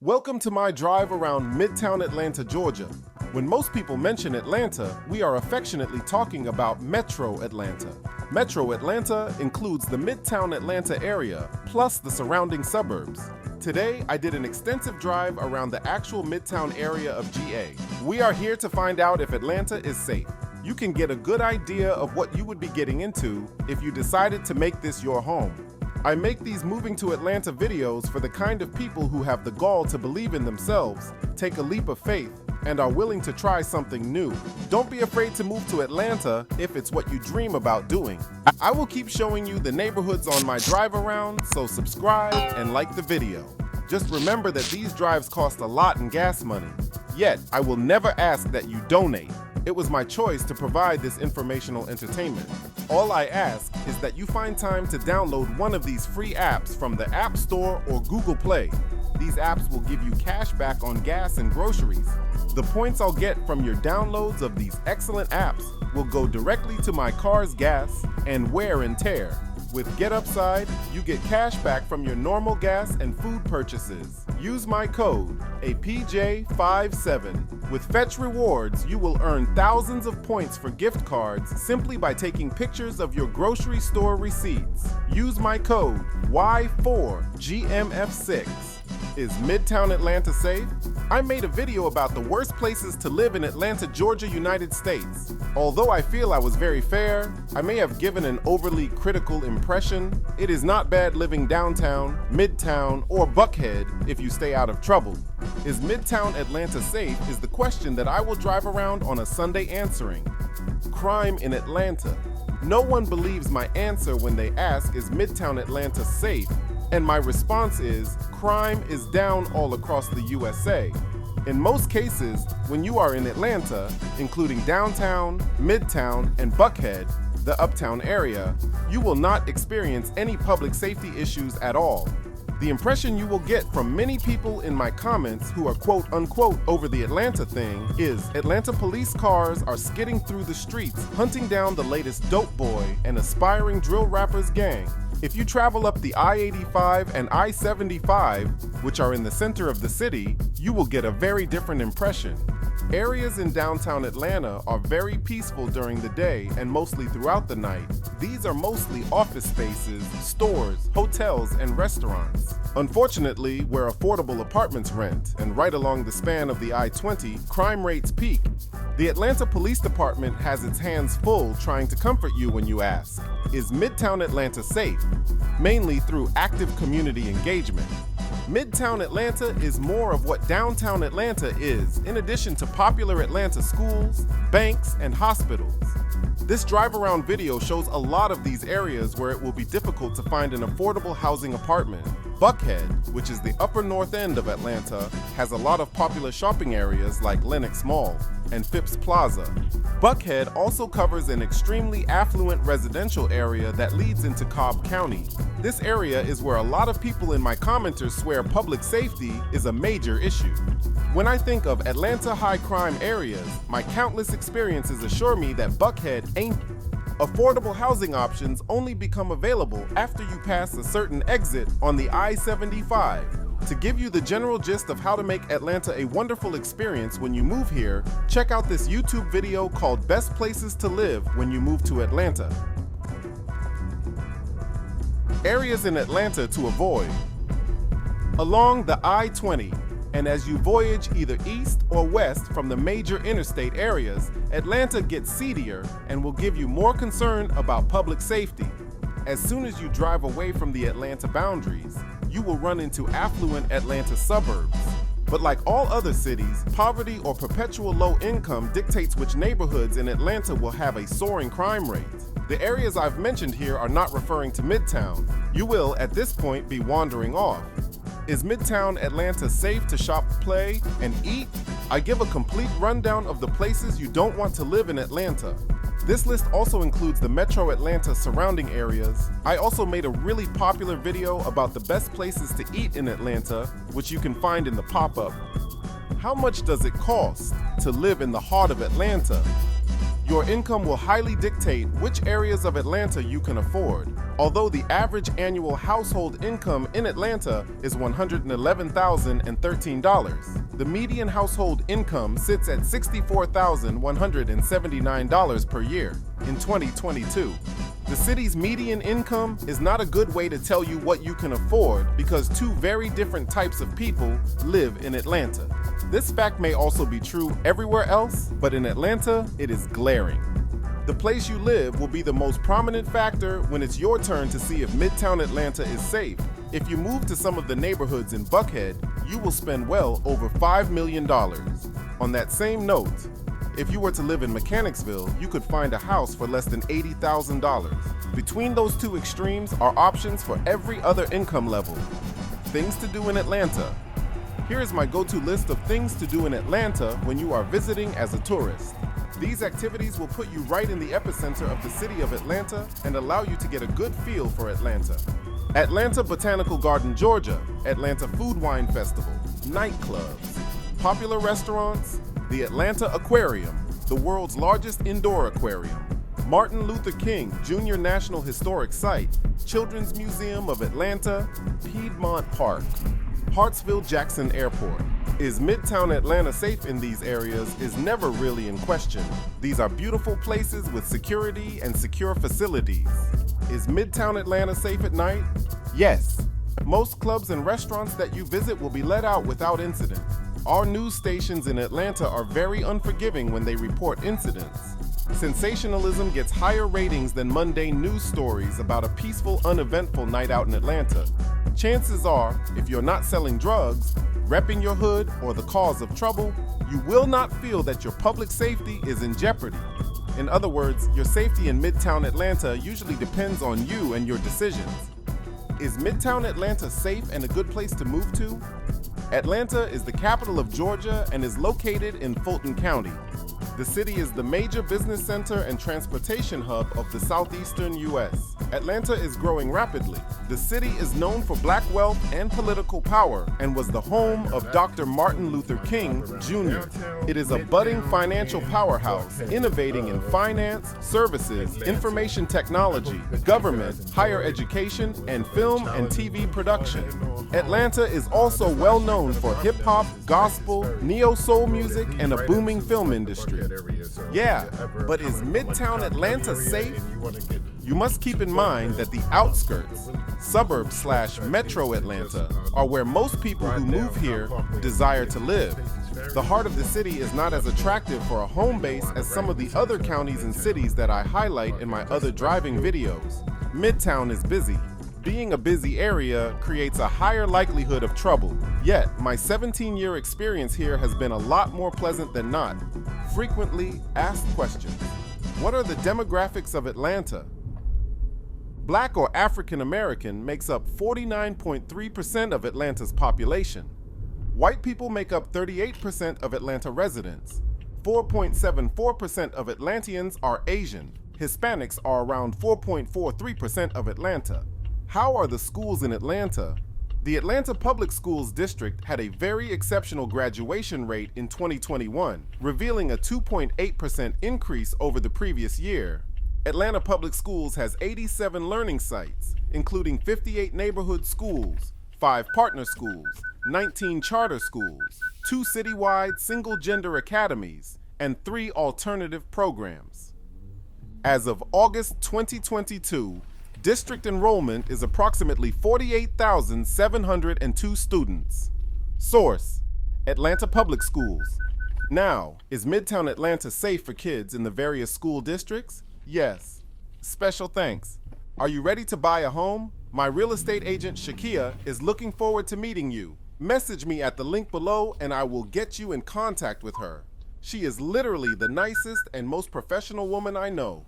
Welcome to my drive around Midtown Atlanta, Georgia. When most people mention Atlanta, we are affectionately talking about Metro Atlanta. Metro Atlanta includes the Midtown Atlanta area, plus the surrounding suburbs. Today, I did an extensive drive around the actual Midtown area of GA. We are here to find out if Atlanta is safe. You can get a good idea of what you would be getting into if you decided to make this your home. I make these moving to Atlanta videos for the kind of people who have the gall to believe in themselves, take a leap of faith, and are willing to try something new. Don't be afraid to move to Atlanta if it's what you dream about doing. I will keep showing you the neighborhoods on my drive around, so subscribe and like the video. Just remember that these drives cost a lot in gas money. Yet, I will never ask that you donate. It was my choice to provide this informational entertainment. All I ask is that you find time to download one of these free apps from the Appstore or Google Play. These apps will give you cash back on gas and groceries. The points I'll get from your downloads of these excellent apps will go directly to my car's gas and wear and tear. With Get Upside, you get cash back from your normal gas and food purchases. Use my code, APJ57. With Fetch Rewards, you will earn thousands of points for gift cards simply by taking pictures of your grocery store receipts. Use my code, Y4GMF6. Is Midtown Atlanta safe? I made a video about the worst places to live in Atlanta, Georgia, United States. Although I feel I was very fair, I may have given an overly critical impression. It is not bad living downtown, Midtown, or Buckhead if you stay out of trouble. Is Midtown Atlanta safe is the question that I will drive around on a Sunday answering. Crime in Atlanta. No one believes my answer when they ask, is Midtown Atlanta safe? And my response is, crime is down all across the USA. In most cases, when you are in Atlanta, including downtown, Midtown, and Buckhead, the uptown area, you will not experience any public safety issues at all. The impression you will get from many people in my comments who are quote-unquote over the Atlanta thing is Atlanta police cars are skidding through the streets, hunting down the latest dope boy and aspiring drill rappers gang. If you travel up the I-85 and I-75, which are in the center of the city, you will get a very different impression. Areas in downtown Atlanta are very peaceful during the day and mostly throughout the night. These are mostly office spaces, stores, hotels, and restaurants. Unfortunately, where affordable apartments rent, and right along the span of the I-20, crime rates peak. The Atlanta Police Department has its hands full trying to comfort you when you ask, is Midtown Atlanta safe? Mainly through active community engagement. Midtown Atlanta is more of what downtown Atlanta is, in addition to popular Atlanta schools, banks, and hospitals. This drive-around video shows a lot of these areas where it will be difficult to find an affordable housing apartment. Buckhead, which is the upper north end of Atlanta, has a lot of popular shopping areas like Lenox Mall and Phipps Plaza. Buckhead also covers an extremely affluent residential area that leads into Cobb County. This area is where a lot of people in my commenters swear public safety is a major issue. When I think of Atlanta high crime areas, my countless experiences assure me that Buckhead ain't. Affordable housing options only become available after you pass a certain exit on the I-75. To give you the general gist of how to make Atlanta a wonderful experience when you move here, check out this YouTube video called Best Places to Live When You Move to Atlanta. Areas in Atlanta to avoid. Along the I-20, and as you voyage either east or west from the major interstate areas, Atlanta gets seedier and will give you more concern about public safety. As soon as you drive away from the Atlanta boundaries, you will run into affluent Atlanta suburbs. But like all other cities, poverty or perpetual low income dictates which neighborhoods in Atlanta will have a soaring crime rate. The areas I've mentioned here are not referring to Midtown. You will, at this point, be wandering off. Is Midtown Atlanta safe to shop, play, and eat? I give a complete rundown of the places you don't want to live in Atlanta. This list also includes the Metro Atlanta surrounding areas. I also made a really popular video about the best places to eat in Atlanta, which you can find in the pop-up. How much does it cost to live in the heart of Atlanta? Your income will highly dictate which areas of Atlanta you can afford. Although the average annual household income in Atlanta is $111,013, the median household income sits at $64,179 per year in 2022. The city's median income is not a good way to tell you what you can afford because two very different types of people live in Atlanta. This fact may also be true everywhere else, but in Atlanta, it is glaring. The place you live will be the most prominent factor when it's your turn to see if Midtown Atlanta is safe. If you move to some of the neighborhoods in Buckhead, you will spend well over $5 million. On that same note, if you were to live in Mechanicsville, you could find a house for less than $80,000. Between those two extremes are options for every other income level. Things to do in Atlanta. Here is my go-to list of things to do in Atlanta when you are visiting as a tourist. These activities will put you right in the epicenter of the city of Atlanta and allow you to get a good feel for Atlanta. Atlanta Botanical Garden, Georgia, Atlanta Food Wine Festival, nightclubs, popular restaurants, the Atlanta Aquarium, the world's largest indoor aquarium, Martin Luther King Jr. National Historic Site, Children's Museum of Atlanta, Piedmont Park, Hartsfield-Jackson Airport. Is Midtown Atlanta safe in these areas is never really in question. These are beautiful places with security and secure facilities. Is Midtown Atlanta safe at night? Yes. Most clubs and restaurants that you visit will be let out without incident. Our news stations in Atlanta are very unforgiving when they report incidents. Sensationalism gets higher ratings than mundane news stories about a peaceful, uneventful night out in Atlanta. Chances are, if you're not selling drugs, repping your hood, or the cause of trouble, you will not feel that your public safety is in jeopardy. In other words, your safety in Midtown Atlanta usually depends on you and your decisions. Is Midtown Atlanta safe and a good place to move to? Atlanta is the capital of Georgia and is located in Fulton County. The city is the major business center and transportation hub of the southeastern U.S. Atlanta is growing rapidly. The city is known for black wealth and political power and was the home of Dr. Martin Luther King Jr. It is a budding financial powerhouse, innovating in finance, services, information technology, government, higher education, and film and TV production. Atlanta is also well known for hip-hop, gospel, neo-soul music, and a booming film industry. Yeah, but is Midtown Atlanta safe? You must keep in mind that the outskirts, suburbs/metro Atlanta, are where most people who move here desire to live. The heart of the city is not as attractive for a home base as some of the other counties and cities that I highlight in my other driving videos. Midtown is busy. Being a busy area creates a higher likelihood of trouble. Yet, my 17-year experience here has been a lot more pleasant than not. Frequently asked questions. What are the demographics of Atlanta? Black or African American makes up 49.3% of Atlanta's population. White people make up 38% of Atlanta residents. 4.74% of Atlanteans are Asian. Hispanics are around 4.43% of Atlanta. How are the schools in Atlanta? The Atlanta Public Schools District had a very exceptional graduation rate in 2021, revealing a 2.8% increase over the previous year. Atlanta Public Schools has 87 learning sites, including 58 neighborhood schools, 5 partner schools, 19 charter schools, 2 citywide single-gender academies, and 3 alternative programs. As of August 2022, district enrollment is approximately 48,702 students. Source: Atlanta Public Schools. Now, is Midtown Atlanta safe for kids in the various school districts? Yes. Special thanks. Are you ready to buy a home? My real estate agent Shakia is looking forward to meeting you. Message me at the link below and I will get you in contact with her. She is literally the nicest and most professional woman I know.